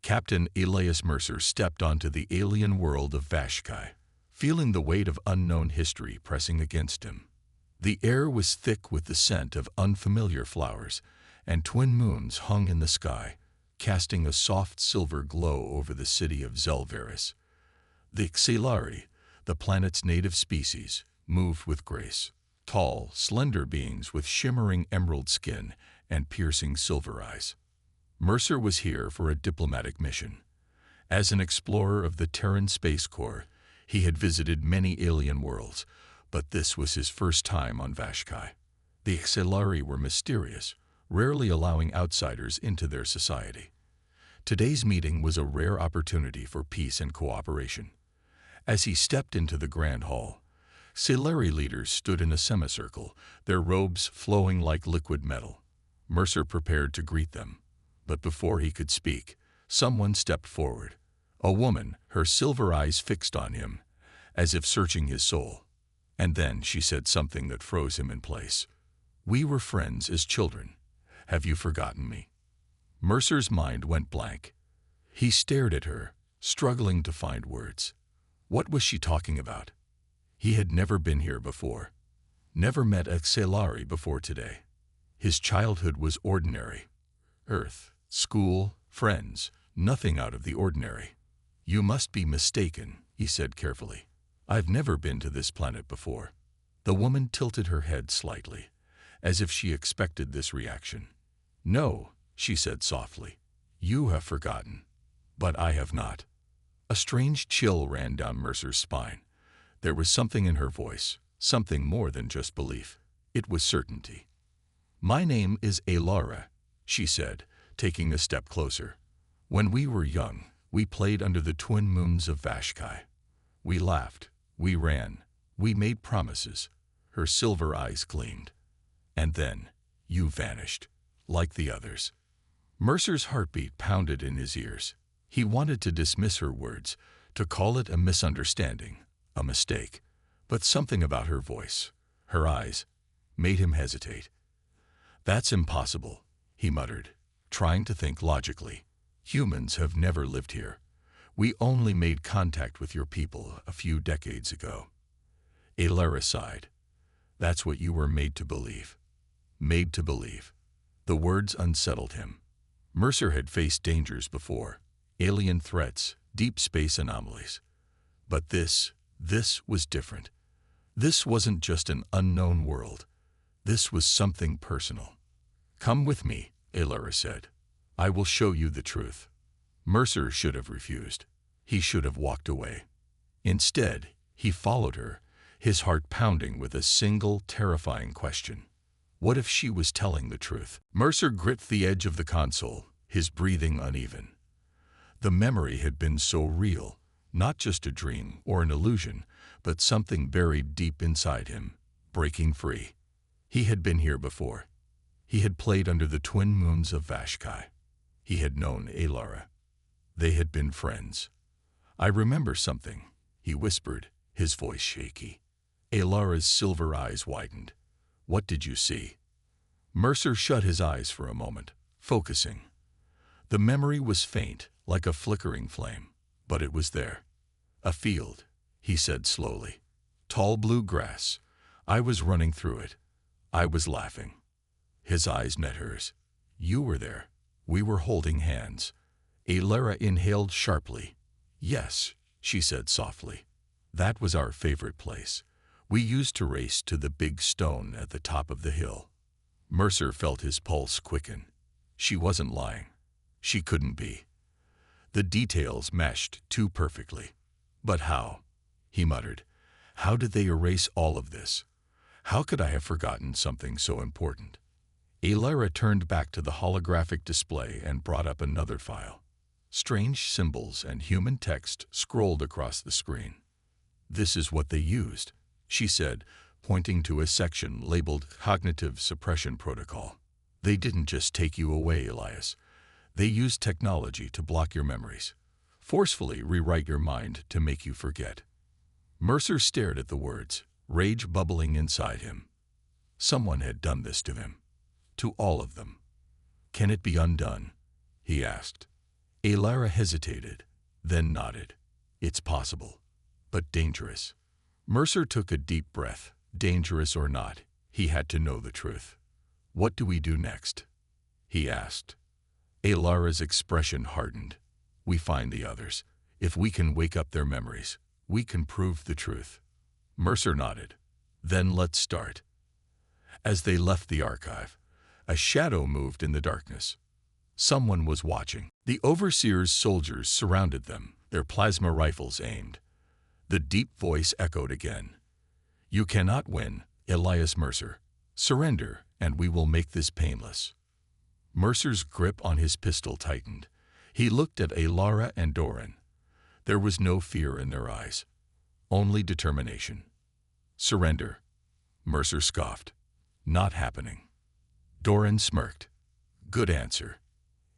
Captain Elias Mercer stepped onto the alien world of Vashkai, feeling the weight of unknown history pressing against him. The air was thick with the scent of unfamiliar flowers, and twin moons hung in the sky, casting a soft silver glow over the city of Zelveris. The Xelari, the planet's native species, moved with grace. Tall, slender beings with shimmering emerald skin and piercing silver eyes. Mercer was here for a diplomatic mission. As an explorer of the Terran Space Corps, he had visited many alien worlds, but this was his first time on Vashkai. The Xelari were mysterious, rarely allowing outsiders into their society. Today's meeting was a rare opportunity for peace and cooperation. As he stepped into the Grand Hall, Xelari leaders stood in a semicircle, their robes flowing like liquid metal. Mercer prepared to greet them. But before he could speak, someone stepped forward. A woman, her silver eyes fixed on him, as if searching his soul. And then she said something that froze him in place. "We were friends as children. Have you forgotten me?" Mercer's mind went blank. He stared at her, struggling to find words. What was she talking about? He had never been here before. Never met a Xelari before today. His childhood was ordinary. Earth, school, friends, nothing out of the ordinary. "You must be mistaken," he said carefully. "I've never been to this planet before." The woman tilted her head slightly, as if she expected this reaction. "No," she said softly. "You have forgotten, but I have not." A strange chill ran down Mercer's spine. There was something in her voice, something more than just belief. It was certainty. "My name is Alara," she said, taking a step closer. "When we were young, we played under the twin moons of Vashkai. We laughed, we ran, we made promises." Her silver eyes gleamed. "And then, you vanished, like the others." Mercer's heartbeat pounded in his ears. He wanted to dismiss her words, to call it a misunderstanding, a mistake. But something about her voice, her eyes, made him hesitate. "That's impossible," he muttered, trying to think logically. "Humans have never lived here. We only made contact with your people a few decades ago." Alara sighed. "That's what you were made to believe." Made to believe. The words unsettled him. Mercer had faced dangers before, alien threats, deep space anomalies. But this was different. This wasn't just an unknown world. This was something personal. "Come with me," Alara said. "I will show you the truth." Mercer should have refused. He should have walked away. Instead, he followed her, his heart pounding with a single terrifying question. What if she was telling the truth? Mercer gripped the edge of the console, his breathing uneven. The memory had been so real, not just a dream or an illusion, but something buried deep inside him, breaking free. He had been here before. He had played under the twin moons of Vashkai. He had known Alara. They had been friends. "I remember something," he whispered, his voice shaky. Alara's silver eyes widened. "What did you see?" Mercer shut his eyes for a moment, focusing. The memory was faint, like a flickering flame, but it was there. "A field," he said slowly. "Tall blue grass. I was running through it. I was laughing." His eyes met hers. "You were there. We were holding hands." Alara inhaled sharply. "Yes," she said softly. "That was our favorite place. We used to race to the big stone at the top of the hill." Mercer felt his pulse quicken. She wasn't lying. She couldn't be. The details meshed too perfectly. "But how?" he muttered. "How did they erase all of this? How could I have forgotten something so important?" Alara turned back to the holographic display and brought up another file. Strange symbols and human text scrolled across the screen. "This is what they used," she said, pointing to a section labeled Cognitive Suppression Protocol. "They didn't just take you away, Elias. They used technology to block your memories, forcefully rewrite your mind to make you forget." Mercer stared at the words, rage bubbling inside him. Someone had done this to him. To all of them. "Can it be undone?" he asked. Alara hesitated, then nodded. It's possible, but dangerous. Mercer took a deep breath. Dangerous or not, he had to know the truth. What do we do next? He asked. Alara's expression hardened. We find the others. If we can wake up their memories, we can prove the truth. Mercer nodded. Then let's start. As they left the archive, a shadow moved in the darkness. Someone was watching. The Overseer's soldiers surrounded them, their plasma rifles aimed. The deep voice echoed again. You cannot win, Elias Mercer. Surrender, and we will make this painless. Mercer's grip on his pistol tightened. He looked at Alara and Doran. There was no fear in their eyes, only determination. Surrender, Mercer scoffed. Not happening. Doran smirked. Good answer.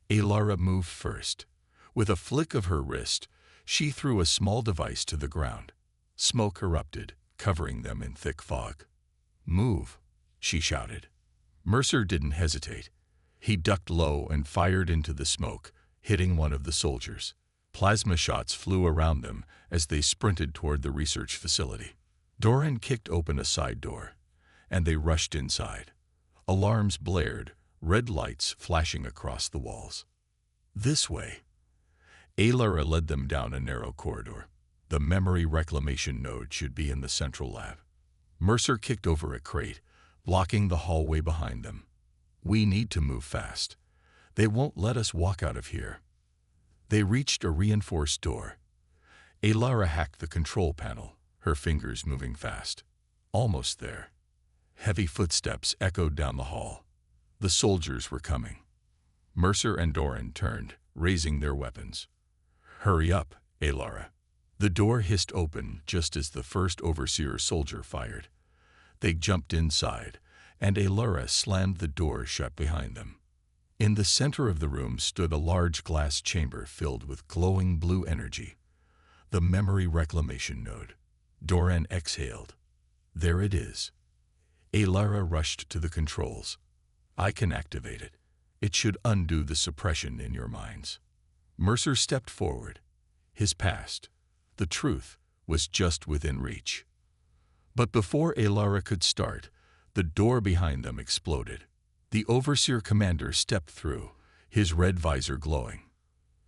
Alara moved first. With a flick of her wrist, she threw a small device to the ground. Smoke erupted, covering them in thick fog. Move, she shouted. Mercer didn't hesitate. He ducked low and fired into the smoke, hitting one of the soldiers. Plasma shots flew around them as they sprinted toward the research facility. Doran kicked open a side door, and they rushed inside. Alarms blared, red lights flashing across the walls. This way. Alara led them down a narrow corridor. The memory reclamation node should be in the central lab. Mercer kicked over a crate, blocking the hallway behind them. We need to move fast. They won't let us walk out of here. They reached a reinforced door. Alara hacked the control panel, her fingers moving fast. Almost there. Heavy footsteps echoed down the hall. The soldiers were coming. Mercer and Doran turned, raising their weapons. Hurry up, Alara. The door hissed open just as the first Overseer soldier fired. They jumped inside, and Alara slammed the door shut behind them. In the center of the room stood a large glass chamber filled with glowing blue energy. The memory reclamation node. Doran exhaled. There it is. Alara rushed to the controls. I can activate it. It should undo the suppression in your minds. Mercer stepped forward. His past, the truth, was just within reach. But before Alara could start, the door behind them exploded. The Overseer commander stepped through, his red visor glowing.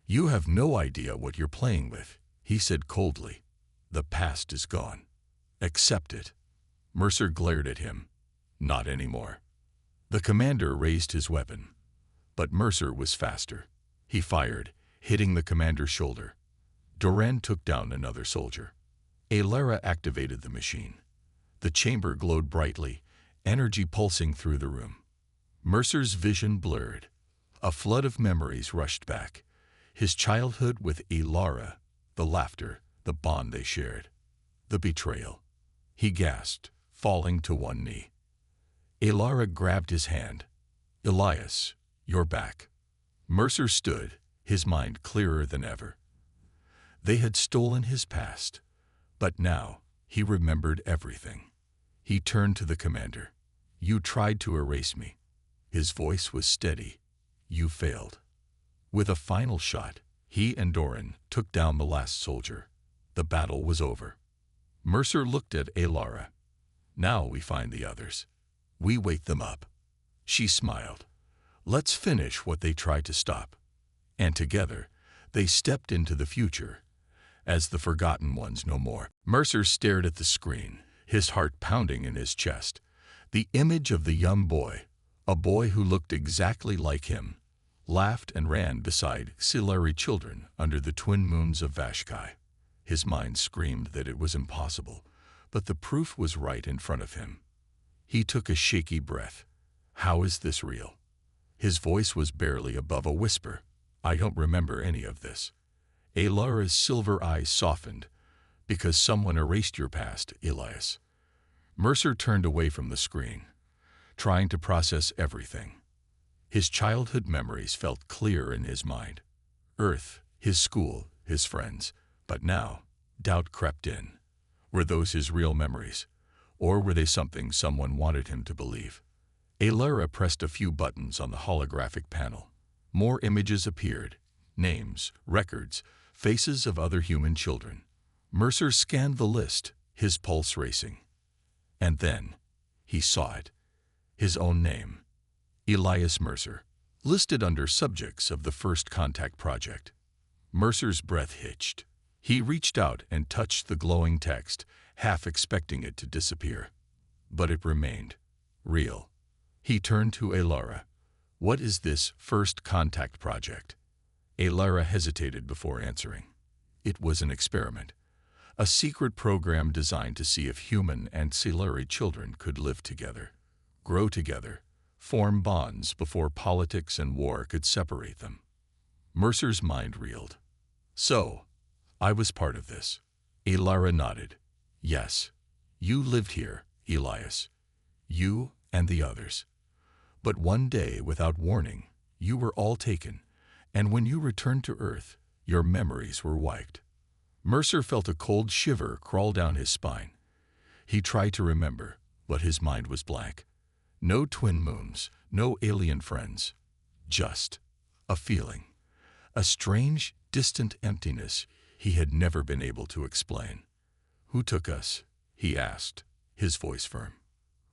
You have no idea what you're playing with, he said coldly. The past is gone. Accept it. Mercer glared at him. Not anymore. The commander raised his weapon. But Mercer was faster. He fired, hitting the commander's shoulder. Doran took down another soldier. Alara activated the machine. The chamber glowed brightly, energy pulsing through the room. Mercer's vision blurred. A flood of memories rushed back. His childhood with Alara, the laughter, the bond they shared. The betrayal. He gasped, falling to one knee. Alara grabbed his hand. Elias, you're back. Mercer stood, his mind clearer than ever. They had stolen his past, but now he remembered everything. He turned to the commander. You tried to erase me. His voice was steady. You failed. With a final shot, he and Doran took down the last soldier. The battle was over. Mercer looked at Alara. Now we find the others. We wake them up. She smiled. Let's finish what they tried to stop. And together, they stepped into the future, as the forgotten ones no more. Mercer stared at the screen, his heart pounding in his chest. The image of the young boy, a boy who looked exactly like him, laughed and ran beside Silari children under the twin moons of Vashkai. His mind screamed that it was impossible, but the proof was right in front of him. He took a shaky breath. How is this real? His voice was barely above a whisper. I don't remember any of this. Alara's silver eyes softened. Because someone erased your past, Elias. Mercer turned away from the screen, trying to process everything. His childhood memories felt clear in his mind. Earth, his school, his friends. But now, doubt crept in. Were those his real memories? Or were they something someone wanted him to believe? Alara pressed a few buttons on the holographic panel. More images appeared, names, records, faces of other human children. Mercer scanned the list, his pulse racing. And then he saw it. His own name, Elias Mercer, listed under subjects of the First Contact Project. Mercer's breath hitched. He reached out and touched the glowing text, half expecting it to disappear. But it remained. Real. He turned to Elara. What is this First Contact Project? Elara hesitated before answering. It was an experiment. A secret program designed to see if human and Siluri children could live together, grow together, form bonds before politics and war could separate them. Mercer's mind reeled. So, I was part of this. Elara nodded. Yes, you lived here, Elias. You and the others. But one day, without warning, you were all taken, and when you returned to Earth, your memories were wiped. Mercer felt a cold shiver crawl down his spine. He tried to remember, but his mind was blank. No twin moons, no alien friends. Just a feeling. A strange, distant emptiness he had never been able to explain. Who took us? He asked, his voice firm.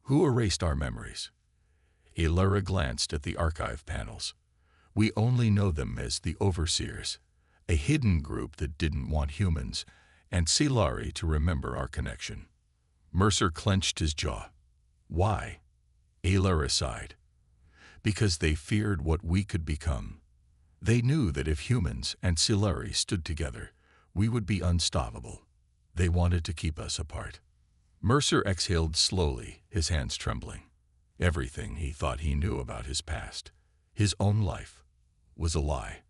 Who erased our memories? Elara glanced at the archive panels. We only know them as the Overseers, a hidden group that didn't want humans and Siluri to remember our connection. Mercer clenched his jaw. Why? Elara sighed. Because they feared what we could become. They knew that if humans and Siluri stood together, we would be unstoppable. They wanted to keep us apart. Mercer exhaled slowly, his hands trembling. Everything he thought he knew about his past, his own life, was a lie.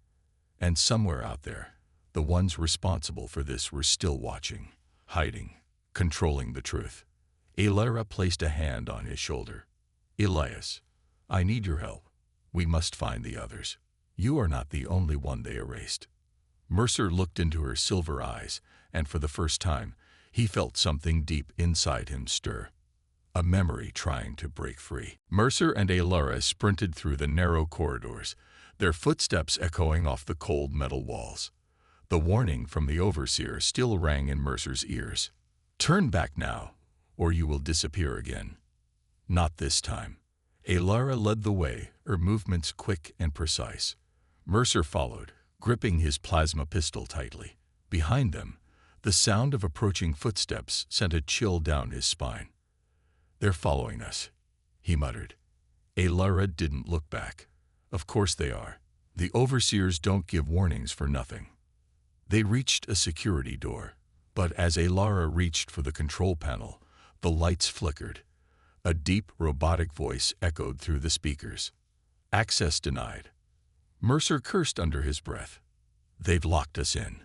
And somewhere out there, the ones responsible for this were still watching, hiding, controlling the truth. Elara placed a hand on his shoulder. Elias, I need your help. We must find the others. You are not the only one they erased. Mercer looked into her silver eyes, and for the first time, he felt something deep inside him stir. A memory trying to break free. Mercer and Elara sprinted through the narrow corridors, their footsteps echoing off the cold metal walls. The warning from the Overseer still rang in Mercer's ears. Turn back now, or you will disappear again. Not this time. Elara led the way, her movements quick and precise. Mercer followed, gripping his plasma pistol tightly. Behind them, the sound of approaching footsteps sent a chill down his spine. They're following us, he muttered. Elara didn't look back. Of course they are. The Overseers don't give warnings for nothing. They reached a security door, but as Elara reached for the control panel, the lights flickered. A deep, robotic voice echoed through the speakers. Access denied. Mercer cursed under his breath. They've locked us in.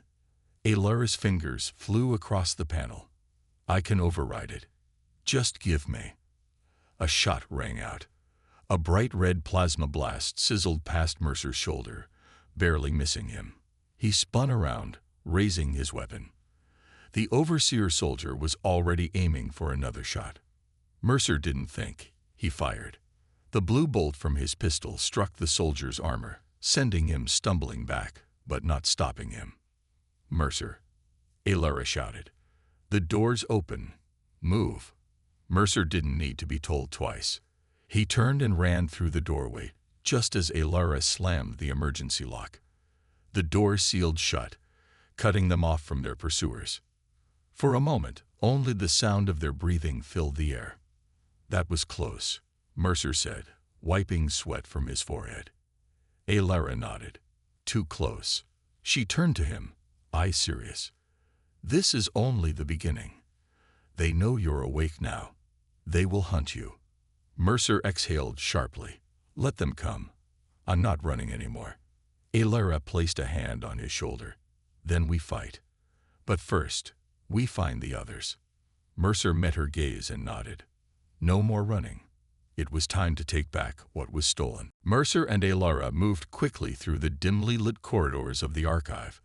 Elara's fingers flew across the panel. I can override it. Just give me. A shot rang out. A bright red plasma blast sizzled past Mercer's shoulder, barely missing him. He spun around, raising his weapon. The Overseer soldier was already aiming for another shot. Mercer didn't think. He fired. The blue bolt from his pistol struck the soldier's armor, sending him stumbling back, but not stopping him. Mercer, Elara shouted. The door's open. Move. Mercer didn't need to be told twice. He turned and ran through the doorway, just as Elara slammed the emergency lock. The door sealed shut, cutting them off from their pursuers. For a moment, only the sound of their breathing filled the air. That was close, Mercer said, wiping sweat from his forehead. Elara nodded. Too close. She turned to him, eyes serious. This is only the beginning. They know you're awake now. They will hunt you. Mercer exhaled sharply. Let them come. I'm not running anymore. Elara placed a hand on his shoulder. Then we fight. But first, we find the others. Mercer met her gaze and nodded. No more running. It was time to take back what was stolen. Mercer and Elara moved quickly through the dimly lit corridors of the archive.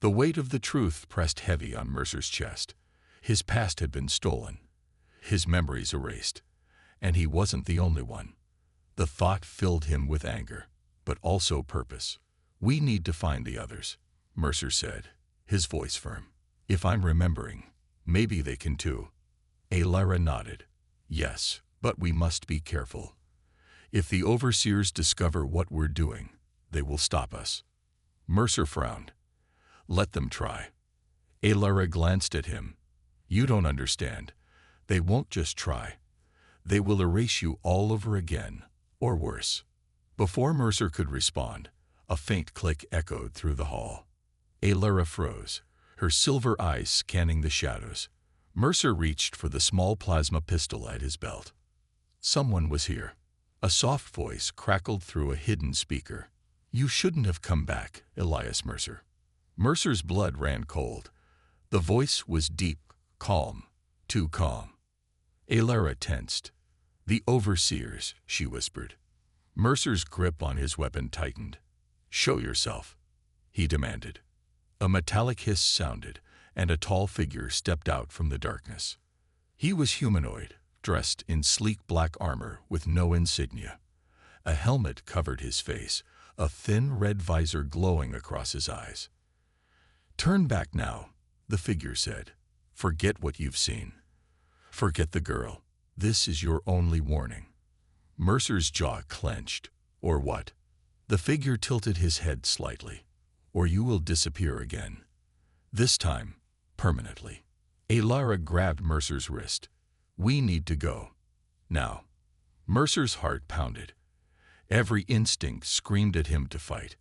The weight of the truth pressed heavy on Mercer's chest. His past had been stolen, his memories erased, and he wasn't the only one. The thought filled him with anger, but also purpose. We need to find the others, Mercer said, his voice firm. If I'm remembering, maybe they can too. Alara nodded. Yes, but we must be careful. If the overseers discover what we're doing, they will stop us. Mercer frowned. Let them try. Alara glanced at him. You don't understand. They won't just try. They will erase you all over again, or worse. Before Mercer could respond, a faint click echoed through the hall. Alara froze, her silver eyes scanning the shadows. Mercer reached for the small plasma pistol at his belt. Someone was here. A soft voice crackled through a hidden speaker. You shouldn't have come back, Elias Mercer. Mercer's blood ran cold. The voice was deep, calm, too calm. Alara tensed. The overseers, she whispered. Mercer's grip on his weapon tightened. Show yourself, he demanded. A metallic hiss sounded, and a tall figure stepped out from the darkness. He was humanoid, dressed in sleek black armor with no insignia. A helmet covered his face, a thin red visor glowing across his eyes. Turn back now, the figure said. Forget what you've seen. Forget the girl. This is your only warning. Mercer's jaw clenched. Or what? The figure tilted his head slightly. Or you will disappear again. This time, permanently. Alara grabbed Mercer's wrist. We need to go. Now. Mercer's heart pounded. Every instinct screamed at him to fight,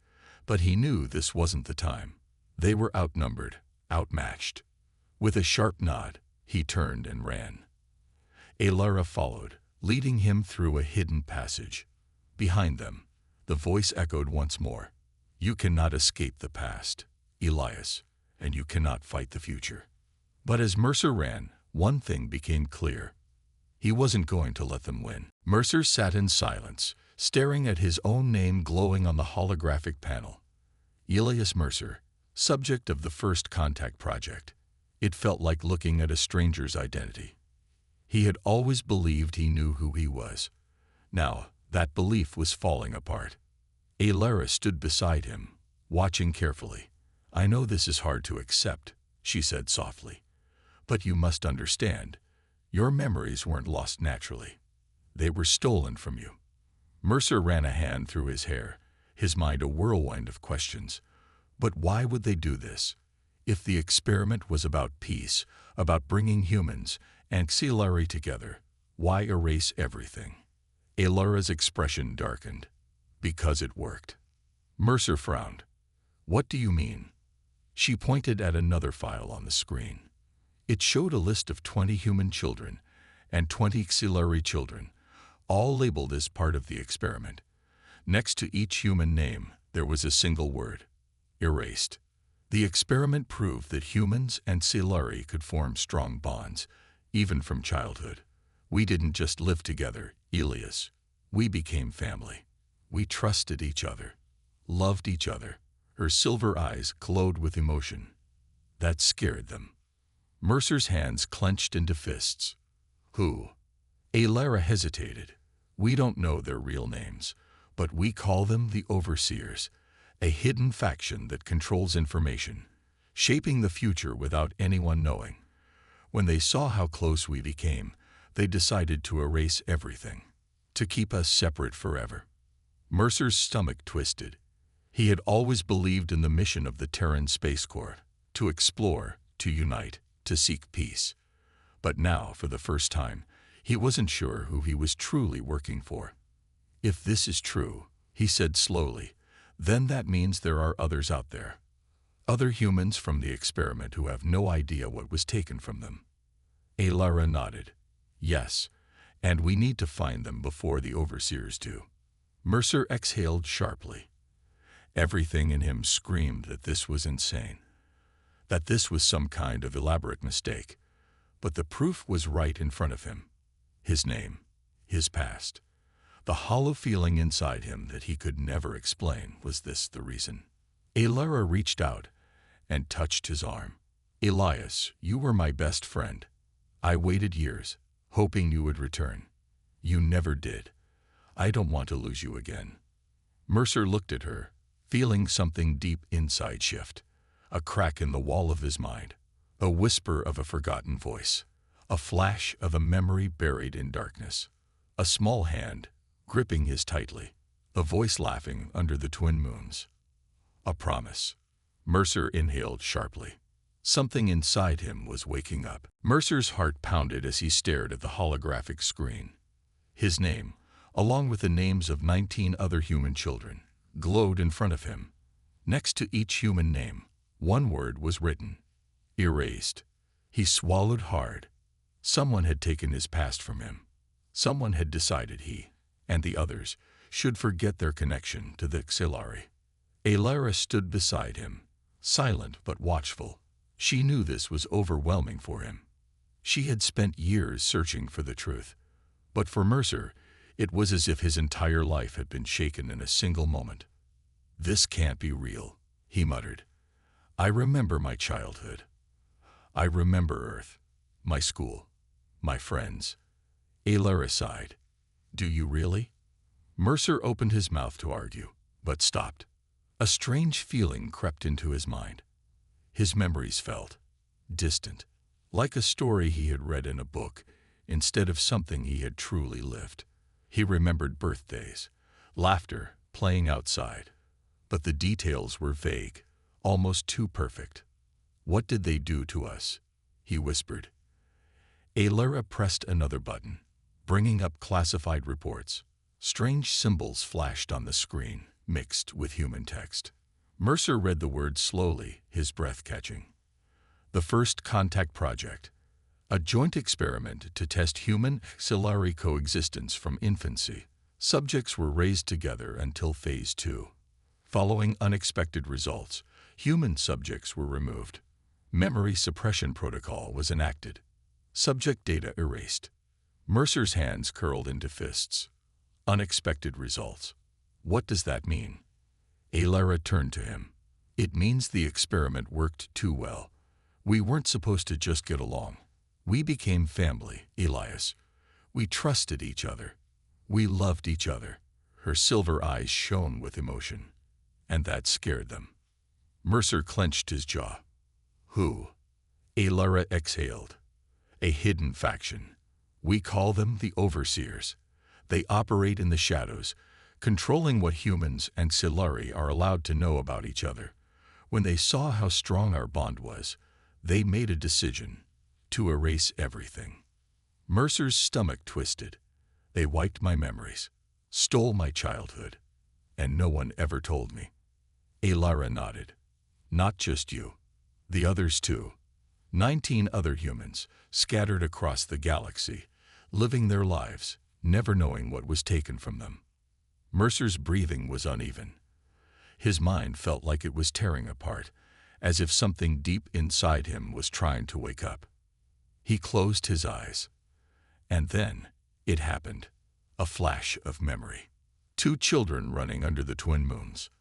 but he knew this wasn't the time. They were outnumbered, outmatched. With a sharp nod, he turned and ran. Alara followed, leading him through a hidden passage. Behind them, the voice echoed once more. You cannot escape the past, Elias, and you cannot fight the future. But as Mercer ran, one thing became clear. He wasn't going to let them win. Mercer sat in silence, staring at his own name glowing on the holographic panel. Elias Mercer, subject of the First Contact Project. It felt like looking at a stranger's identity. He had always believed he knew who he was. Now, that belief was falling apart. Alara stood beside him, watching carefully. I know this is hard to accept, she said softly. But you must understand, your memories weren't lost naturally. They were stolen from you. Mercer ran a hand through his hair, his mind a whirlwind of questions. But why would they do this? If the experiment was about peace, about bringing humans and Xilari together, why erase everything? Alara's expression darkened. Because it worked. Mercer frowned. What do you mean? She pointed at another file on the screen. It showed a list of 20 human children and 20 Xilari children, all labeled as part of the experiment. Next to each human name, there was a single word. Erased. The experiment proved that humans and Xilari could form strong bonds, even from childhood. We didn't just live together, Elias. We became family. We trusted each other, loved each other. Her silver eyes glowed with emotion. That scared them. Mercer's hands clenched into fists. Who? Alara hesitated. We don't know their real names, but we call them the Overseers, a hidden faction that controls information, shaping the future without anyone knowing. When they saw how close we became, they decided to erase everything, to keep us separate forever. Mercer's stomach twisted. He had always believed in the mission of the Terran Space Corps, to explore, to unite, to seek peace. But now, for the first time, he wasn't sure who he was truly working for. If this is true, he said slowly, then that means there are others out there. Other humans from the experiment who have no idea what was taken from them. Alara nodded. Yes, and we need to find them before the Overseers do. Mercer exhaled sharply. Everything in him screamed that this was insane, that this was some kind of elaborate mistake. But the proof was right in front of him. His name, his past. The hollow feeling inside him that he could never explain. Was this the reason? Alara reached out and touched his arm. Elias, you were my best friend. I waited years, hoping you would return. You never did. I don't want to lose you again. Mercer looked at her, feeling something deep inside shift. A crack in the wall of his mind, a whisper of a forgotten voice, a flash of a memory buried in darkness, a small hand gripping his tightly, a voice laughing under the twin moons. A promise. Mercer inhaled sharply. Something inside him was waking up. Mercer's heart pounded as he stared at the holographic screen. His name, along with the names of 19 other human children, glowed in front of him. Next to each human name, one word was written: erased. He swallowed hard. Someone had taken his past from him. Someone had decided he, and the others, should forget their connection to the Xilari. Alara stood beside him, silent but watchful. She knew this was overwhelming for him. She had spent years searching for the truth. But for Mercer, it was as if his entire life had been shaken in a single moment. "This can't be real," he muttered. "I remember my childhood. I remember Earth, my school, my friends." Alara sighed. "Do you really?" Mercer opened his mouth to argue, but stopped. A strange feeling crept into his mind. His memories felt distant, like a story he had read in a book instead of something he had truly lived. He remembered birthdays, laughter, playing outside, but the details were vague, almost too perfect. "What did they do to us?" he whispered. Alara pressed another button, bringing up classified reports. Strange symbols flashed on the screen, mixed with human text. Mercer read the words slowly, his breath catching. The First Contact Project, a joint experiment to test human-Xilari coexistence from infancy. Subjects were raised together until Phase 2. Following unexpected results, human subjects were removed. Memory suppression protocol was enacted. Subject data erased. Mercer's hands curled into fists. Unexpected results. What does that mean? Alara turned to him. "It means the experiment worked too well. We weren't supposed to just get along. We became family, Elias. We trusted each other. We loved each other." Her silver eyes shone with emotion. "And that scared them." Mercer clenched his jaw. "Who?" Alara exhaled. "A hidden faction. We call them the Overseers. They operate in the shadows, controlling what humans and Xilari are allowed to know about each other. When they saw how strong our bond was, they made a decision to erase everything." Mercer's stomach twisted. "They wiped my memories, stole my childhood, and no one ever told me." Alara nodded. "Not just you. The others too. 19 other humans, scattered across the galaxy, living their lives, never knowing what was taken from them." Mercer's breathing was uneven. His mind felt like it was tearing apart, as if something deep inside him was trying to wake up. He closed his eyes. And then, it happened. A flash of memory. 2 children running under the twin moons.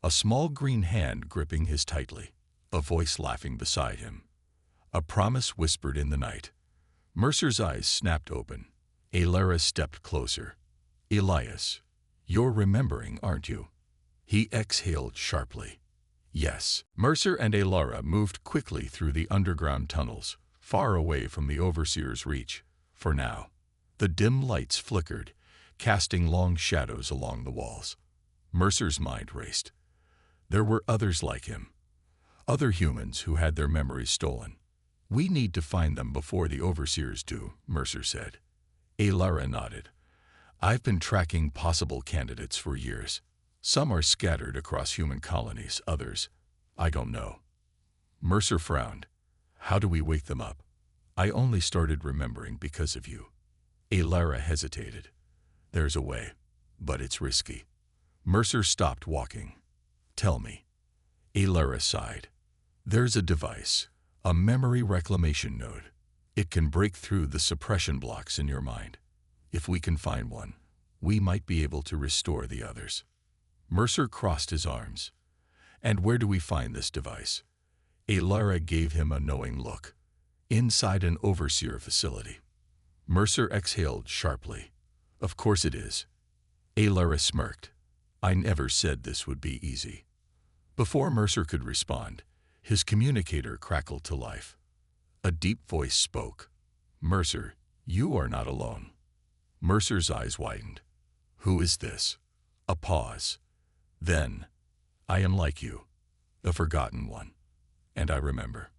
A small green hand gripping his tightly. A voice laughing beside him. A promise whispered in the night. Mercer's eyes snapped open. Alara stepped closer. "Elias, you're remembering, aren't you?" He exhaled sharply. "Yes." Mercer and Alara moved quickly through the underground tunnels, far away from the Overseer's reach, for now. The dim lights flickered, casting long shadows along the walls. Mercer's mind raced. There were others like him. Other humans who had their memories stolen. "We need to find them before the Overseers do," Mercer said. Alara nodded. "I've been tracking possible candidates for years. Some are scattered across human colonies, others, I don't know." Mercer frowned. "How do we wake them up?" "I only started remembering because of you." Alara hesitated. "There's a way, but it's risky." Mercer stopped walking. "Tell me." Alara sighed. "There's a device, a memory reclamation node. It can break through the suppression blocks in your mind. If we can find one, we might be able to restore the others." Mercer crossed his arms. "And where do we find this device?" Alara gave him a knowing look. "Inside an Overseer facility." Mercer exhaled sharply. "Of course it is." Alara smirked. "I never said this would be easy." Before Mercer could respond, his communicator crackled to life. A deep voice spoke. "Mercer, you are not alone." Mercer's eyes widened. "Who is this?" A pause. Then, "I am like you, a forgotten one. And I remember."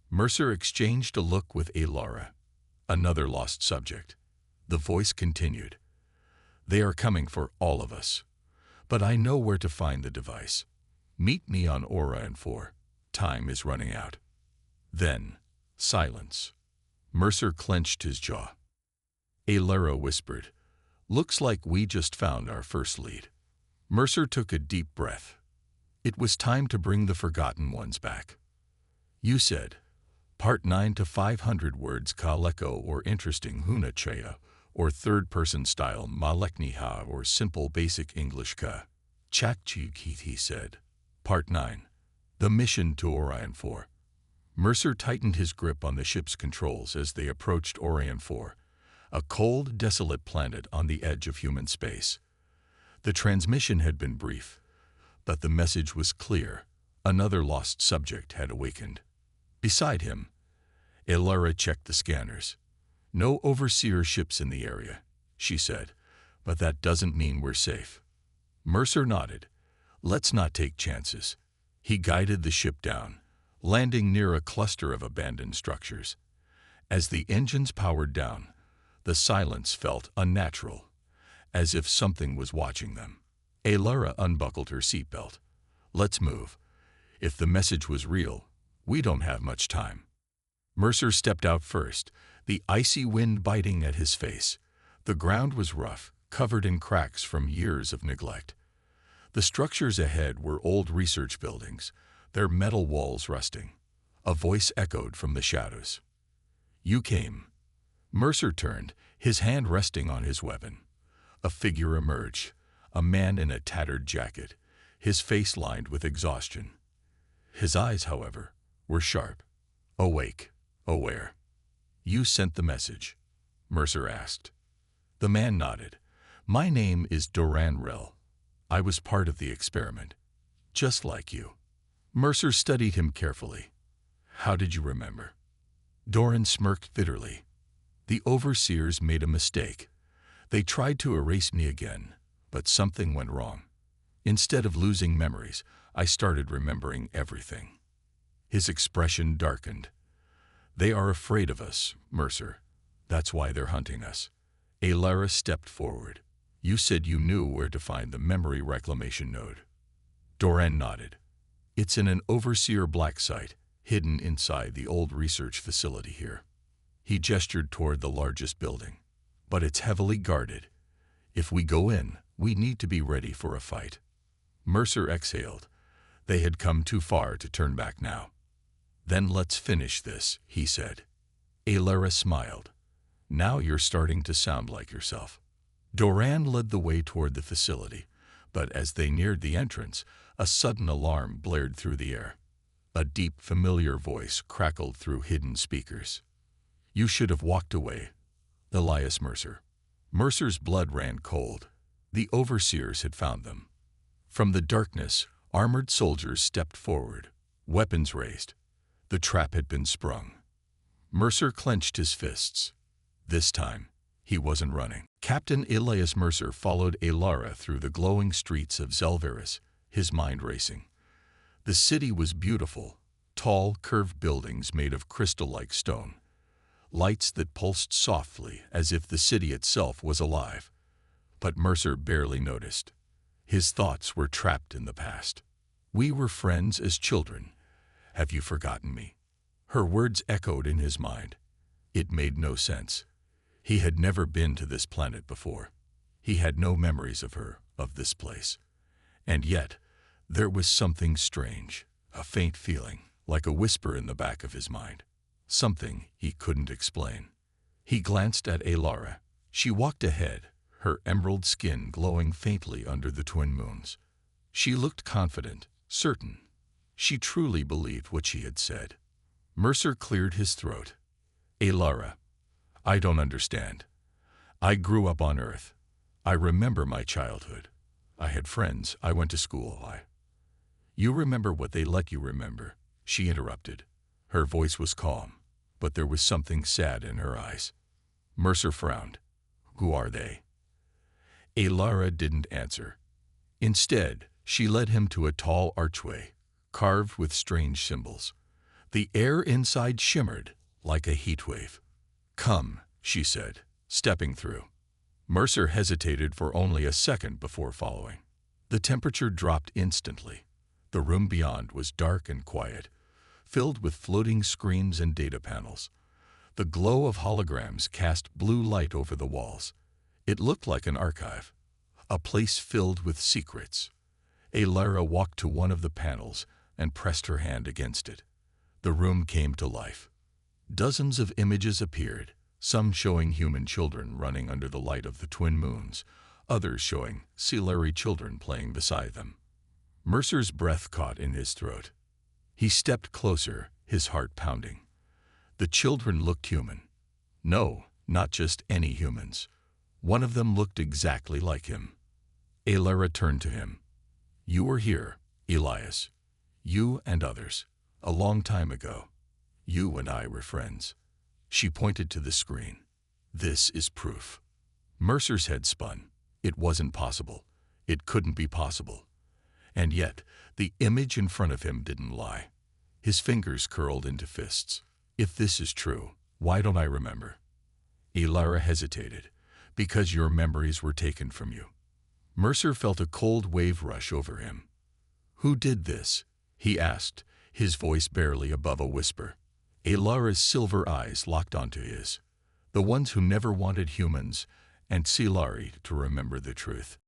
Mercer exchanged a look with Alara, another lost subject. The voice continued. "They are coming for all of us. But I know where to find the device. Meet me on Orion 4. Time is running out." Then, silence. Mercer clenched his jaw. Alara whispered, "Looks like we just found our first lead." Mercer took a deep breath. It was time to bring the forgotten ones back. "You said, Part 9 to 500 words kaleko or interesting hunachaya, or third-person style malekniha or simple basic English ka. Chakchikit," he said. Part 9. The mission to Orion 4. Mercer tightened his grip on the ship's controls as they approached Orion 4, a cold, desolate planet on the edge of human space. The transmission had been brief, but the message was clear. Another lost subject had awakened. Beside him, Alara checked the scanners. "No overseer ships in the area," she said, "but that doesn't mean we're safe." Mercer nodded. "Let's not take chances." He guided the ship down, landing near a cluster of abandoned structures. As the engines powered down, the silence felt unnatural, as if something was watching them. Alara unbuckled her seatbelt. "Let's move. If the message was real, we don't have much time." Mercer stepped out first, the icy wind biting at his face. The ground was rough, covered in cracks from years of neglect. The structures ahead were old research buildings, their metal walls rusting. A voice echoed from the shadows. "You came." Mercer turned, his hand resting on his weapon. A figure emerged, a man in a tattered jacket, his face lined with exhaustion. His eyes, however, were sharp, awake, aware. "You sent the message?" Mercer asked. The man nodded. "My name is Doran Rell. I was part of the experiment, just like you." Mercer studied him carefully. "How did you remember?" Doran smirked bitterly. "The overseers made a mistake. They tried to erase me again, but something went wrong. Instead of losing memories, I started remembering everything." His expression darkened. "They are afraid of us, Mercer. That's why they're hunting us." Alara stepped forward. "You said you knew where to find the memory reclamation node." Doran nodded. "It's in an overseer black site, hidden inside the old research facility here." He gestured toward the largest building. "But it's heavily guarded. If we go in, we need to be ready for a fight." Mercer exhaled. They had come too far to turn back now. "Then let's finish this," he said. Alara smiled. "Now you're starting to sound like yourself." Doran led the way toward the facility, but as they neared the entrance, a sudden alarm blared through the air. A deep, familiar voice crackled through hidden speakers. "You should have walked away, Elias Mercer." Mercer's blood ran cold. The overseers had found them. From the darkness, armored soldiers stepped forward, weapons raised. The trap had been sprung. Mercer clenched his fists. This time, he wasn't running. Captain Elias Mercer followed Alara through the glowing streets of Zelveris, his mind racing. The city was beautiful, tall, curved buildings made of crystal-like stone. Lights that pulsed softly as if the city itself was alive. But Mercer barely noticed. His thoughts were trapped in the past. "We were friends as children. Have you forgotten me?" Her words echoed in his mind. It made no sense. He had never been to this planet before. He had no memories of her, of this place. And yet, there was something strange, a faint feeling, like a whisper in the back of his mind. Something he couldn't explain. He glanced at Alara. She walked ahead, her emerald skin glowing faintly under the twin moons. She looked confident, certain. She truly believed what she had said. Mercer cleared his throat. "Alara, I don't understand. I grew up on Earth. I remember my childhood. I had friends. I went to school. You remember what they let you remember, she interrupted. Her voice was calm, but there was something sad in her eyes. Mercer frowned. Who are they? Alara didn't answer. Instead, she led him to a tall archway, carved with strange symbols. The air inside shimmered like a heat wave. Come, she said, stepping through. Mercer hesitated for only a second before following. The temperature dropped instantly. The room beyond was dark and quiet, filled with floating screens and data panels. The glow of holograms cast blue light over the walls. It looked like an archive, a place filled with secrets. Alara walked to one of the panels and pressed her hand against it. The room came to life. Dozens of images appeared, some showing human children running under the light of the twin moons, others showing Silari children playing beside them. Mercer's breath caught in his throat. He stepped closer, his heart pounding. The children looked human. No, not just any humans. One of them looked exactly like him. Alara turned to him. You were here, Elias. You and others. A long time ago. You and I were friends. She pointed to the screen. This is proof. Mercer's head spun. It wasn't possible. It couldn't be possible. And yet, the image in front of him didn't lie. His fingers curled into fists. If this is true, why don't I remember? Alara hesitated. Because your memories were taken from you. Mercer felt a cold wave rush over him. Who did this? He asked, his voice barely above a whisper. Alara's silver eyes locked onto his. The ones who never wanted humans and Silari to remember the truth.